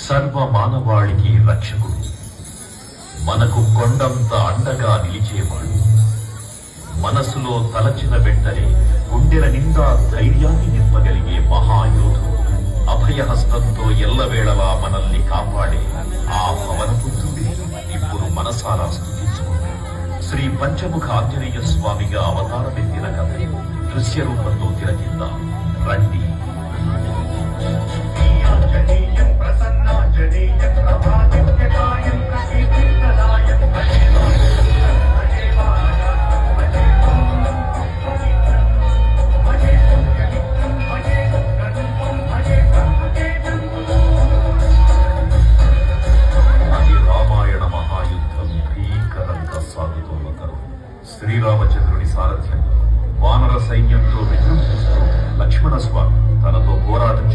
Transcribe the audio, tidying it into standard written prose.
సర్వ మానవాళికి రక్షకుడు, మనకు కొండంత అండగా నిలిచేవాడు, మనసులో తలచిన వెంటనే గుండెల నిండా ధైర్యాన్ని నింపగలిగే మహాయోధుడు, అభయహస్తంతో ఎల్లవేళలా మనల్ని కాపాడే ఆ పవనపుత్రుడే ఇప్పుడు మనసారా స్తుతించుకుంటాం. శ్రీ పంచముఖ ఆంజనేయ స్వామిగా అవతారమెత్తిన కథ దృశ్య రూపంలో తిలకిద్దాం రండి. శ్రీరామచంద్రుని సారథ్యం వానర సైన్యంతో విజృంభిస్తూ లక్ష్మణ స్వామి తనతో పోరాటం